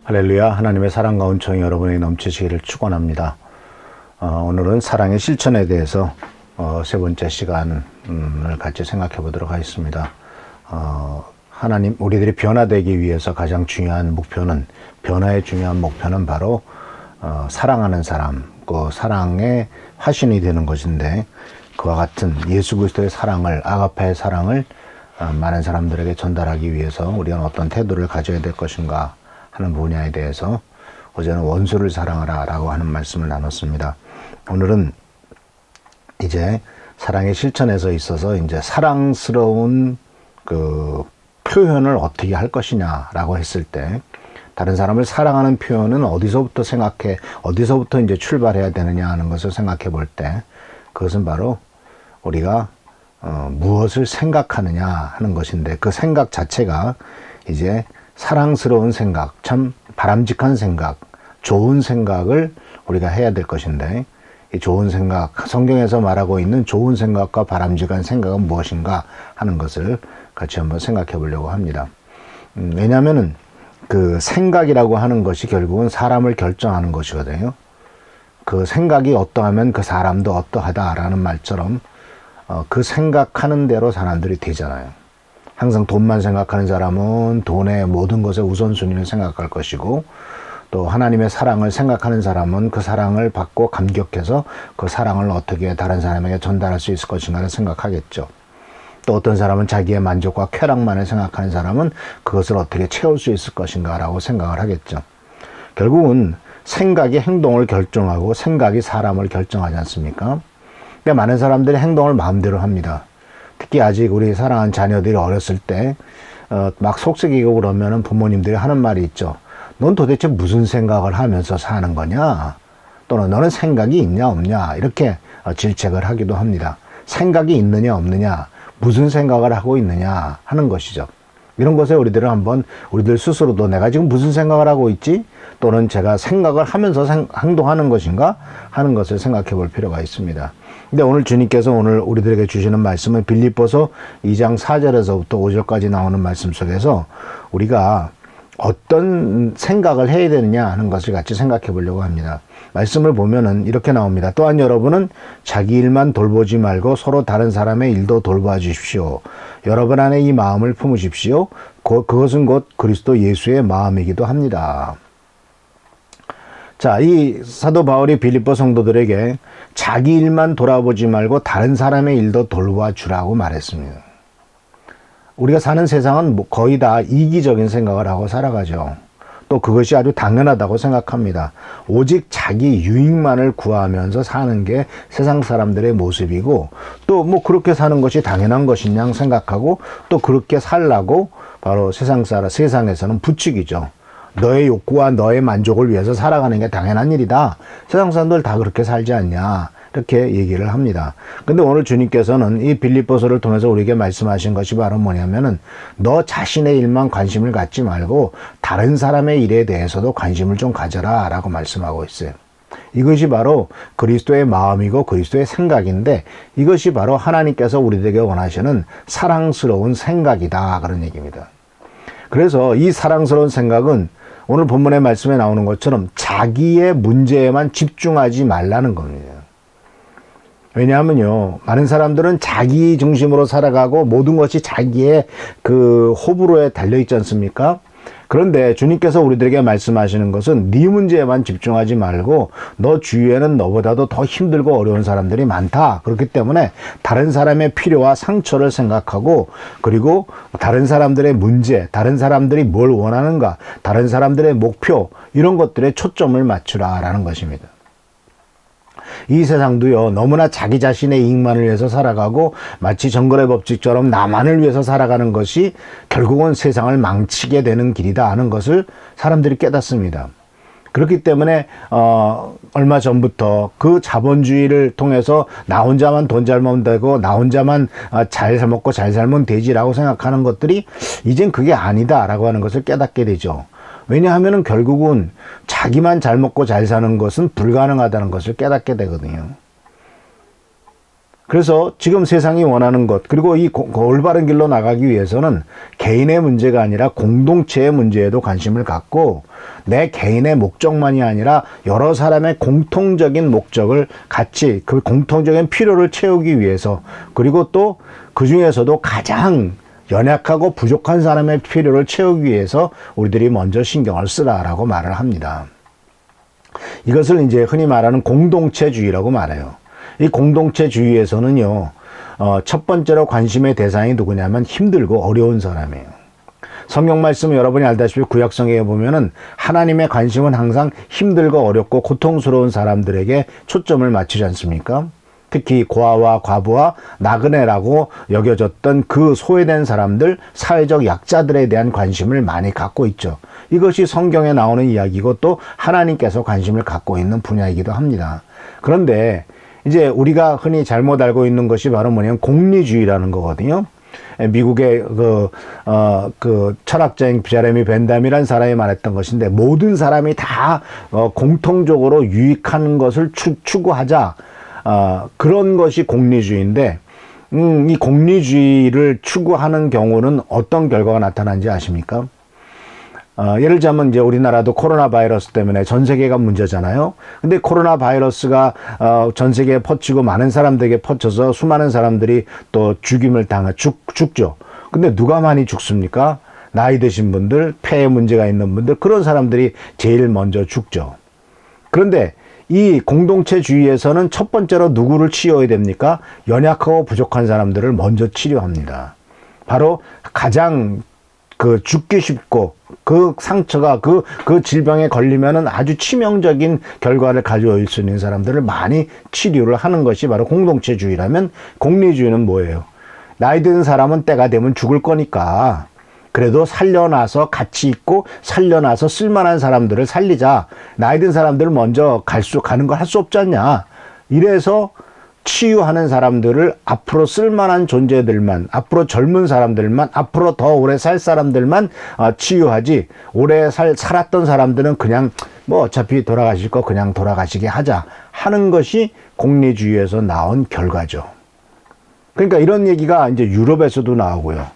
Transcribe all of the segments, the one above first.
할렐루야. 하나님의 사랑과 은총이 여러분에게 넘치시기를 축원합니다. 오늘은 사랑의 실천에 대해서 세 번째 시간을 같이 생각해 보도록 하겠습니다. 하나님, 우리들이 변화되기 위해서 가장 중요한 목표는, 변화의 중요한 목표는 바로 사랑하는 사람, 그 사랑의 화신이 되는 것인데, 그와 같은 예수 그리스도의 사랑을, 아가페의 사랑을 많은 사람들에게 전달하기 위해서 우리가 어떤 태도를 가져야 될 것인가 하는 분야에 대해서 어제는 원수를 사랑하라 라고 하는 말씀을 나눴습니다. 오늘은 이제 사랑의 실천에서 있어서 이제 사랑스러운 그 표현을 어떻게 할 것이냐라고 했을 때, 다른 사람을 사랑하는 표현은 어디서부터 이제 출발해야 되느냐 하는 것을 생각해 볼 때, 그것은 바로 우리가 무엇을 생각하느냐 하는 것인데, 그 생각 자체가 이제 사랑스러운 생각, 참 바람직한 생각, 좋은 생각을 우리가 해야 될 것인데, 이 좋은 생각, 성경에서 말하고 있는 좋은 생각과 바람직한 생각은 무엇인가 하는 것을 같이 한번 생각해 보려고 합니다. 왜냐하면은 그 생각이라고 하는 것이 결국은 사람을 결정하는 것이거든요. 그 생각이 어떠하면 그 사람도 어떠하다라는 말처럼 그 생각하는 대로 사람들이 되잖아요. 항상 돈만 생각하는 사람은 돈의 모든 것의 우선순위를 생각할 것이고, 또 하나님의 사랑을 생각하는 사람은 그 사랑을 받고 감격해서 그 사랑을 어떻게 다른 사람에게 전달할 수 있을 것인가를 생각하겠죠. 또 어떤 사람은 자기의 만족과 쾌락만을 생각하는 사람은 그것을 어떻게 채울 수 있을 것인가라고 생각을 하겠죠. 결국은 생각이 행동을 결정하고 생각이 사람을 결정하지 않습니까? 근데 많은 사람들이 행동을 마음대로 합니다. 특히 아직 우리 사랑하는 자녀들이 어렸을 때 막 속썩이고 그러면은 부모님들이 하는 말이 있죠. 넌 도대체 무슨 생각을 하면서 사는 거냐? 또는 너는 생각이 있냐 없냐? 이렇게 질책을 하기도 합니다. 생각이 있느냐 없느냐? 무슨 생각을 하고 있느냐 하는 것이죠. 이런 것에 우리들 스스로도 내가 지금 무슨 생각을 하고 있지? 또는 제가 생각을 하면서 행동하는 것인가? 하는 것을 생각해 볼 필요가 있습니다. 근데 오늘 주님께서 오늘 우리들에게 주시는 말씀은 빌립보서 2장 4절에서부터 5절까지 나오는 말씀 속에서 우리가 어떤 생각을 해야 되느냐 하는 것을 같이 생각해 보려고 합니다. 말씀을 보면은 이렇게 나옵니다. 또한 여러분은 자기 일만 돌보지 말고 서로 다른 사람의 일도 돌봐 주십시오. 여러분 안에 이 마음을 품으십시오. 그것은 곧 그리스도 예수의 마음이기도 합니다. 자, 이 사도 바울이 빌립보 성도들에게 자기 일만 돌아보지 말고 다른 사람의 일도 돌봐 주라고 말했습니다. 우리가 사는 세상은 거의 다 이기적인 생각을 하고 살아가죠. 또 그것이 아주 당연하다고 생각합니다. 오직 자기 유익만을 구하면서 사는 게 세상 사람들의 모습이고, 또 그렇게 사는 것이 당연한 것이냐 생각하고, 또 그렇게 살라고 바로 세상에서는 부추기죠. 너의 욕구와 너의 만족을 위해서 살아가는 게 당연한 일이다. 세상 사람들 다 그렇게 살지 않냐. 이렇게 얘기를 합니다. 근데 오늘 주님께서는 이 빌립보서를 통해서 우리에게 말씀하신 것이 바로 뭐냐면은, 너 자신의 일만 관심을 갖지 말고 다른 사람의 일에 대해서도 관심을 좀 가져라 라고 말씀하고 있어요. 이것이 바로 그리스도의 마음이고 그리스도의 생각인데, 이것이 바로 하나님께서 우리에게 원하시는 사랑스러운 생각이다, 그런 얘기입니다. 그래서 이 사랑스러운 생각은 오늘 본문의 말씀에 나오는 것처럼 자기의 문제에만 집중하지 말라는 겁니다. 왜냐하면요, 많은 사람들은 자기 중심으로 살아가고 모든 것이 자기의 그 호불호에 달려있지 않습니까? 그런데 주님께서 우리들에게 말씀하시는 것은 네 문제에만 집중하지 말고 너 주위에는 너보다도 더 힘들고 어려운 사람들이 많다. 그렇기 때문에 다른 사람의 필요와 상처를 생각하고, 그리고 다른 사람들의 문제, 다른 사람들이 뭘 원하는가, 다른 사람들의 목표, 이런 것들에 초점을 맞추라라는 것입니다. 이 세상도요, 너무나 자기 자신의 이익만을 위해서 살아가고 마치 정글의 법칙처럼 나만을 위해서 살아가는 것이 결국은 세상을 망치게 되는 길이다 하는 것을 사람들이 깨닫습니다. 그렇기 때문에 얼마 전부터 그 자본주의를 통해서 나 혼자만 돈 잘 벌면 되고 나 혼자만 잘 먹고 잘 살면 되지라고 생각하는 것들이 이젠 그게 아니다라고 하는 것을 깨닫게 되죠. 왜냐하면 결국은 자기만 잘 먹고 잘 사는 것은 불가능하다는 것을 깨닫게 되거든요. 그래서 지금 세상이 원하는 것, 그리고 이 올바른 길로 나가기 위해서는 개인의 문제가 아니라 공동체의 문제에도 관심을 갖고 내 개인의 목적만이 아니라 여러 사람의 공통적인 목적을 같이 그 공통적인 필요를 채우기 위해서, 그리고 또 그 중에서도 가장 연약하고 부족한 사람의 필요를 채우기 위해서 우리들이 먼저 신경을 쓰라라고 말을 합니다. 이것을 이제 흔히 말하는 공동체주의라고 말해요. 이 공동체주의에서는요, 첫 번째로 관심의 대상이 누구냐면 힘들고 어려운 사람이에요. 성경 말씀 여러분이 알다시피 구약성경에 보면은 하나님의 관심은 항상 힘들고 어렵고 고통스러운 사람들에게 초점을 맞추지 않습니까? 특히 고아와 과부와 나그네라고 여겨졌던 그 소외된 사람들, 사회적 약자들에 대한 관심을 많이 갖고 있죠. 이것이 성경에 나오는 이야기고 또 하나님께서 관심을 갖고 있는 분야이기도 합니다. 그런데 이제 우리가 흔히 잘못 알고 있는 것이 바로 뭐냐면 공리주의라는 거거든요. 미국의 그 철학자인 제레미 벤담이라는 사람이 말했던 것인데, 모든 사람이 다 공통적으로 유익한 것을 추구하자, 그런 것이 공리주의인데, 이 공리주의를 추구하는 경우는 어떤 결과가 나타나는지 아십니까? 예를 들자면 이제 우리나라도 코로나 바이러스 때문에 전 세계가 문제잖아요. 근데 코로나 바이러스가 전 세계에 퍼지고 많은 사람들에게 퍼져서 수많은 사람들이 또 죽임을 죽죠. 근데 누가 많이 죽습니까? 나이 드신 분들, 폐에 문제가 있는 분들, 그런 사람들이 제일 먼저 죽죠. 그런데 이 공동체주의에서는 첫 번째로 누구를 치료해야 됩니까? 연약하고 부족한 사람들을 먼저 치료합니다. 바로 가장 죽기 쉽고 그 상처가 그 질병에 걸리면은 아주 치명적인 결과를 가져올 수 있는 사람들을 많이 치료를 하는 것이 바로 공동체주의라면, 공리주의는 뭐예요? 나이 드는 사람은 때가 되면 죽을 거니까 그래도 살려놔서 같이 있고 살려놔서 쓸만한 사람들을 살리자. 나이 든 사람들을 먼저 가는 걸 할 수 없지 않냐. 이래서 치유하는 사람들을 앞으로 쓸만한 존재들만, 앞으로 젊은 사람들만, 앞으로 더 오래 살 사람들만 치유하지, 오래 살았던 사람들은 그냥 뭐 어차피 돌아가실 거 그냥 돌아가시게 하자 하는 것이 공리주의에서 나온 결과죠. 그러니까 이런 얘기가 이제 유럽에서도 나오고요.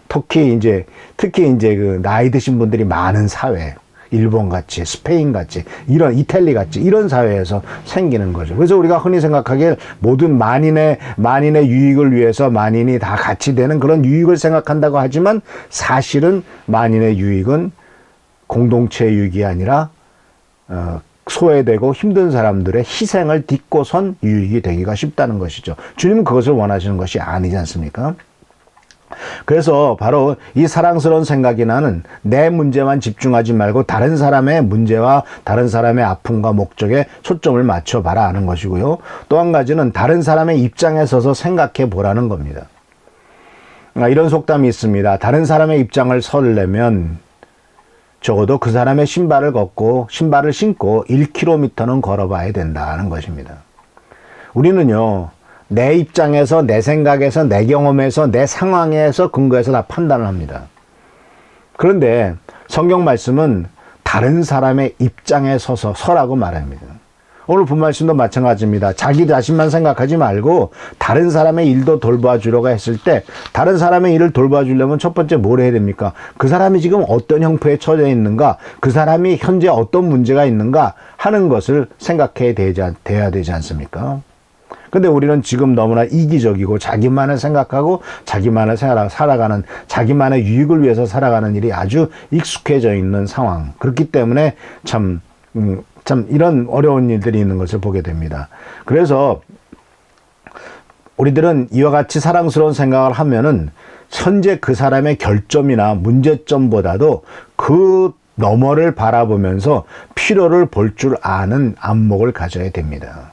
특히 이제 그 나이 드신 분들이 많은 사회, 일본 같이, 스페인 같이, 이런 이탈리 같이 이런 사회에서 생기는 거죠. 그래서 우리가 흔히 생각하기에 모든 만인의 유익을 위해서 만인이 다 같이 되는 그런 유익을 생각한다고 하지만, 사실은 만인의 유익은 공동체 유익이 아니라 소외되고 힘든 사람들의 희생을 딛고선 유익이 되기가 쉽다는 것이죠. 주님은 그것을 원하시는 것이 아니지 않습니까? 그래서 바로 이 사랑스러운 생각이 나는 내 문제만 집중하지 말고 다른 사람의 문제와 다른 사람의 아픔과 목적에 초점을 맞춰봐라 하는 것이고요. 또 한 가지는 다른 사람의 입장에 서서 생각해 보라는 겁니다. 이런 속담이 있습니다. 다른 사람의 입장을 설려면 적어도 그 사람의 신발을 신고 1km는 걸어봐야 된다는 것입니다. 우리는요, 내 입장에서, 내 생각에서, 내 경험에서, 내 상황에서 근거해서 다 판단을 합니다. 그런데 성경 말씀은 다른 사람의 입장에 서라고 말합니다. 오늘 본 말씀도 마찬가지입니다. 자기 자신만 생각하지 말고 다른 사람의 일도 돌봐주려고 했을 때, 다른 사람의 일을 돌봐주려면 첫 번째 뭘 해야 됩니까? 그 사람이 지금 어떤 형편에 처해 있는가, 그 사람이 현재 어떤 문제가 있는가 하는 것을 생각해야 되지 않습니까? 근데 우리는 지금 너무나 이기적이고 자기만을 생각하고 자기만을 살아가는, 자기만의 유익을 위해서 살아가는 일이 아주 익숙해져 있는 상황. 그렇기 때문에 참 이런 어려운 일들이 있는 것을 보게 됩니다. 그래서 우리들은 이와 같이 사랑스러운 생각을 하면은 현재 그 사람의 결점이나 문제점보다도 그 너머를 바라보면서 필요를 볼 줄 아는 안목을 가져야 됩니다.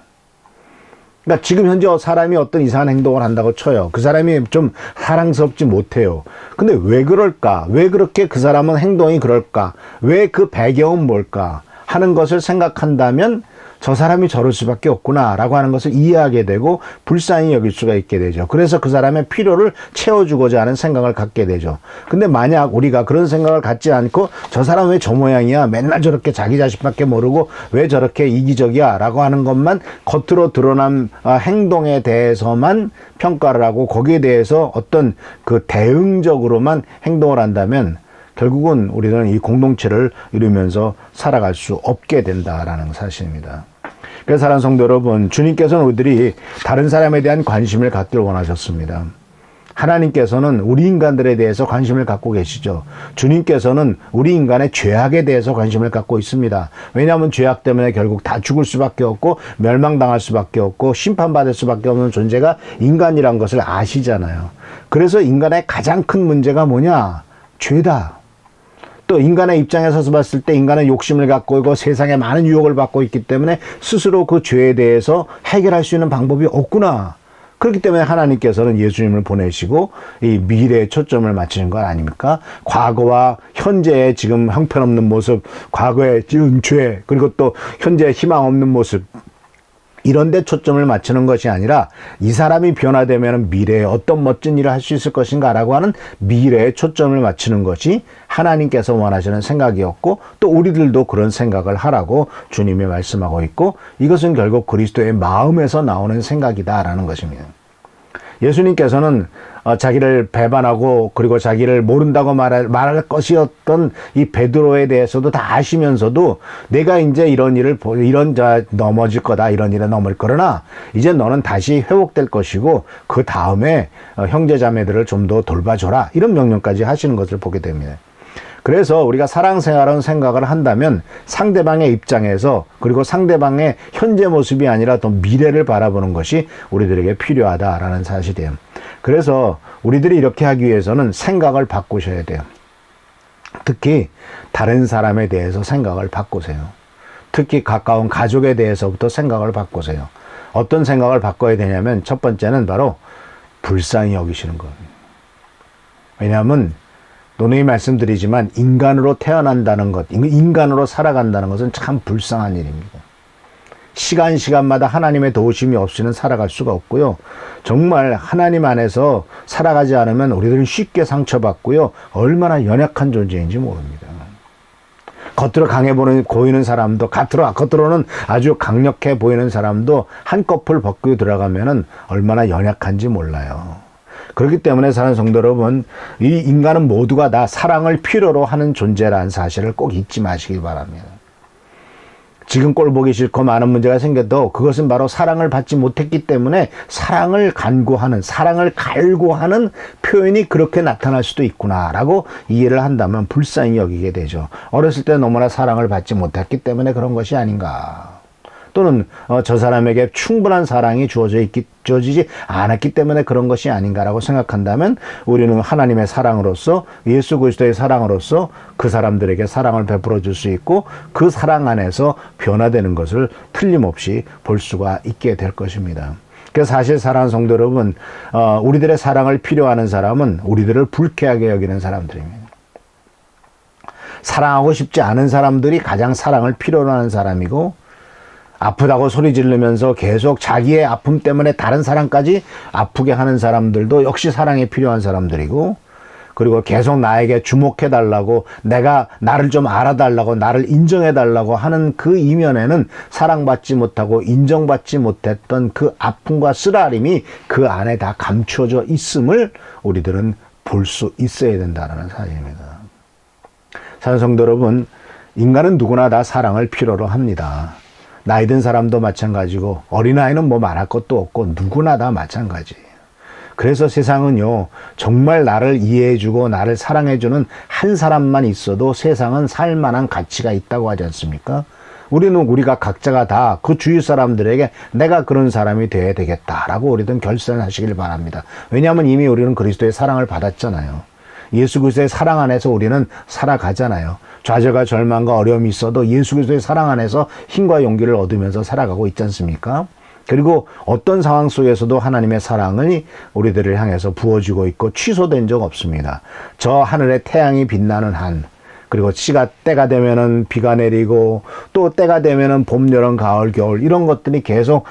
그러니까 지금 현재 사람이 어떤 이상한 행동을 한다고 쳐요. 그 사람이 좀 사랑스럽지 못해요. 근데 왜 그럴까? 왜 그렇게 그 사람은 행동이 그럴까? 왜 그 배경은 뭘까? 하는 것을 생각한다면 저 사람이 저럴 수밖에 없구나 라고 하는 것을 이해하게 되고 불쌍히 여길 수가 있게 되죠. 그래서 그 사람의 필요를 채워주고자 하는 생각을 갖게 되죠. 근데 만약 우리가 그런 생각을 갖지 않고 저 사람 왜 저 모양이야? 맨날 저렇게 자기 자식밖에 모르고 왜 저렇게 이기적이야? 라고 하는 것만 겉으로 드러난 행동에 대해서만 평가를 하고 거기에 대해서 어떤 그 대응적으로만 행동을 한다면 결국은 우리는 이 공동체를 이루면서 살아갈 수 없게 된다라는 사실입니다. 그래서 사랑하는 성도 여러분, 주님께서는 우리들이 다른 사람에 대한 관심을 갖기를 원하셨습니다. 하나님께서는 우리 인간들에 대해서 관심을 갖고 계시죠. 주님께서는 우리 인간의 죄악에 대해서 관심을 갖고 있습니다. 왜냐하면 죄악 때문에 결국 다 죽을 수밖에 없고 멸망당할 수밖에 없고 심판받을 수밖에 없는 존재가 인간이란 것을 아시잖아요. 그래서 인간의 가장 큰 문제가 뭐냐? 죄다. 또 인간의 입장에 서서 봤을 때 인간은 욕심을 갖고 있고 세상에 많은 유혹을 받고 있기 때문에 스스로 그 죄에 대해서 해결할 수 있는 방법이 없구나. 그렇기 때문에 하나님께서는 예수님을 보내시고 이 미래에 초점을 맞추는 것 아닙니까? 과거와 현재의 지금 형편없는 모습, 과거의 지은 죄, 그리고 또 현재의 희망 없는 모습, 이런 데 초점을 맞추는 것이 아니라 이 사람이 변화되면 미래에 어떤 멋진 일을 할 수 있을 것인가 라고 하는 미래에 초점을 맞추는 것이 하나님께서 원하시는 생각이었고 또 우리들도 그런 생각을 하라고 주님이 말씀하고 있고 이것은 결국 그리스도의 마음에서 나오는 생각이다라는 것입니다. 예수님께서는 자기를 배반하고 그리고 자기를 모른다고 말할 것이었던 이 베드로에 대해서도 다 아시면서도 내가 이제 이런 넘어질 거다, 이런 일에 넘을 거러나 이제 너는 다시 회복될 것이고 그 다음에 형제 자매들을 좀 더 돌봐줘라, 이런 명령까지 하시는 것을 보게 됩니다. 그래서 우리가 사랑생활하는 생각을 한다면 상대방의 입장에서 그리고 상대방의 현재 모습이 아니라 더 미래를 바라보는 것이 우리들에게 필요하다라는 사실이에요. 그래서 우리들이 이렇게 하기 위해서는 생각을 바꾸셔야 돼요. 특히 다른 사람에 대해서 생각을 바꾸세요. 특히 가까운 가족에 대해서부터 생각을 바꾸세요. 어떤 생각을 바꿔야 되냐면 첫 번째는 바로 불쌍히 여기시는 거예요. 왜냐하면 노노이 말씀드리지만 인간으로 태어난다는 것, 인간으로 살아간다는 것은 참 불쌍한 일입니다. 시간마다 하나님의 도우심이 없이는 살아갈 수가 없고요. 정말 하나님 안에서 살아가지 않으면 우리들은 쉽게 상처받고요. 얼마나 연약한 존재인지 모릅니다. 겉으로 강해 보이는 사람도, 겉으로는 아주 강력해 보이는 사람도 한꺼풀 벗고 들어가면은 얼마나 연약한지 몰라요. 그렇기 때문에 사랑하는 성도 여러분, 이 인간은 모두가 다 사랑을 필요로 하는 존재라는 사실을 꼭 잊지 마시기 바랍니다. 지금 꼴 보기 싫고 많은 문제가 생겨도 그것은 바로 사랑을 받지 못했기 때문에 사랑을 간구하는, 사랑을 갈구하는 표현이 그렇게 나타날 수도 있구나라고 이해를 한다면 불쌍히 여기게 되죠. 어렸을 때 너무나 사랑을 받지 못했기 때문에 그런 것이 아닌가. 또는 저 사람에게 충분한 사랑이 주어지지 않았기 때문에 그런 것이 아닌가라고 생각한다면 우리는 하나님의 사랑으로서, 예수 그리스도의 사랑으로서 그 사람들에게 사랑을 베풀어 줄 수 있고 그 사랑 안에서 변화되는 것을 틀림없이 볼 수가 있게 될 것입니다. 그래서 사실 사랑하는 성도 여러분, 우리들의 사랑을 필요하는 사람은 우리들을 불쾌하게 여기는 사람들입니다. 사랑하고 싶지 않은 사람들이 가장 사랑을 필요로 하는 사람이고, 아프다고 소리 지르면서 계속 자기의 아픔 때문에 다른 사람까지 아프게 하는 사람들도 역시 사랑이 필요한 사람들이고, 그리고 계속 나에게 주목해달라고, 나를 좀 알아달라고, 나를 인정해달라고 하는 그 이면에는 사랑받지 못하고 인정받지 못했던 그 아픔과 쓰라림이 그 안에 다 감추어져 있음을 우리들은 볼 수 있어야 된다는 사실입니다. 사랑하는 성도 여러분, 인간은 누구나 다 사랑을 필요로 합니다. 나이 든 사람도 마찬가지고 어린아이는 뭐 말할 것도 없고 누구나 다 마찬가지예요. 그래서 세상은요, 정말 나를 이해해주고 나를 사랑해주는 한 사람만 있어도 세상은 살만한 가치가 있다고 하지 않습니까? 우리가 각자가 다 그 주위 사람들에게 내가 그런 사람이 되어야 되겠다라고 우리는 결단하시길 바랍니다. 왜냐하면 이미 우리는 그리스도의 사랑을 받았잖아요. 예수 그리스도의 사랑 안에서 우리는 살아가잖아요. 좌절과 절망과 어려움이 있어도 예수 그리스도의 사랑 안에서 힘과 용기를 얻으면서 살아가고 있지 않습니까? 그리고 어떤 상황 속에서도 하나님의 사랑이 우리들을 향해서 부어지고 있고 취소된 적 없습니다. 저 하늘에 태양이 빛나는 한, 그리고 때가 되면은 비가 내리고 또 때가 되면은 봄, 여름, 가을, 겨울 이런 것들이 계속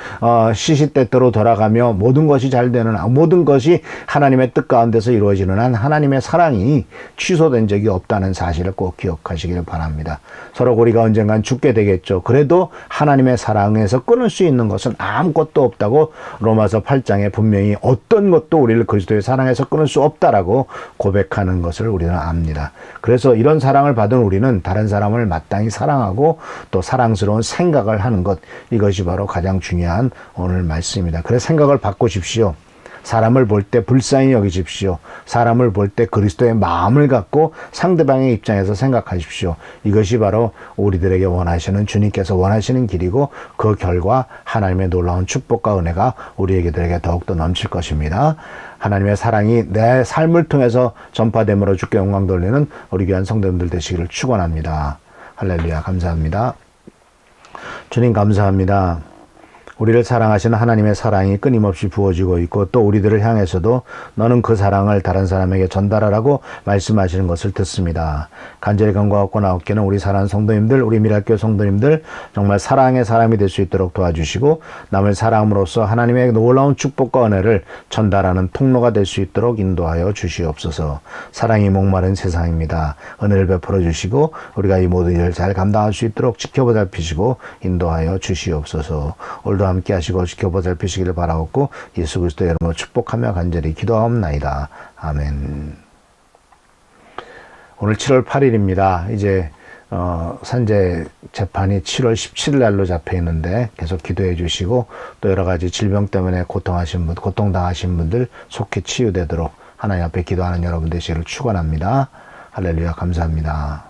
시시때때로 돌아가며 모든 것이 잘 되는 한, 모든 것이 하나님의 뜻 가운데서 이루어지는 한 하나님의 사랑이 취소된 적이 없다는 사실을 꼭 기억하시길 바랍니다. 서로 우리가 언젠간 죽게 되겠죠. 그래도 하나님의 사랑에서 끊을 수 있는 것은 아무것도 없다고 로마서 8장에 분명히 어떤 것도 우리를 그리스도의 사랑에서 끊을 수 없다라고 고백하는 것을 우리는 압니다. 그래서 이런 사랑을 받은 우리는 다른 사람을 마땅히 사랑하고 또 사랑스러운 생각을 하는 것, 이것이 바로 가장 중요한 오늘 말씀입니다. 그래서 생각을 바꾸십시오. 사람을 볼 때 불쌍히 여기십시오. 사람을 볼 때 그리스도의 마음을 갖고 상대방의 입장에서 생각하십시오. 이것이 바로 우리들에게 원하시는, 주님께서 원하시는 길이고 그 결과 하나님의 놀라운 축복과 은혜가 우리에게들에게 더욱더 넘칠 것입니다. 하나님의 사랑이 내 삶을 통해서 전파됨으로 주께 영광 돌리는 우리 귀한 성도님들 되시기를 축원합니다. 할렐루야. 감사합니다. 주님 감사합니다. 우리를 사랑하시는 하나님의 사랑이 끊임없이 부어지고 있고 또 우리들을 향해서도 너는 그 사랑을 다른 사람에게 전달하라고 말씀하시는 것을 듣습니다. 간절히 간구하고 나옵기는 우리 사랑하는 성도님들, 우리 미랄교회 성도님들 정말 사랑의 사람이 될 수 있도록 도와주시고 남을 사랑함으로써 하나님의 놀라운 축복과 은혜를 전달하는 통로가 될 수 있도록 인도하여 주시옵소서. 사랑이 목마른 세상입니다. 은혜를 베풀어 주시고 우리가 이 모든 일을 잘 감당할 수 있도록 지켜보살피시고 인도하여 주시옵소서. 오늘도 함께 하시고 지켜보살피시기를 바라옵고 예수 그리스도의 이름으로 축복하며 간절히 기도하옵나이다. 아멘. 오늘 7월 8일입니다. 이제 산재 재판이 7월 17일 날로 잡혀 있는데 계속 기도해 주시고 또 여러 가지 질병 때문에 고통당하신 분들 속히 치유되도록 하나님 앞에 기도하는 여러분 되시기를 축원합니다. 할렐루야. 감사합니다.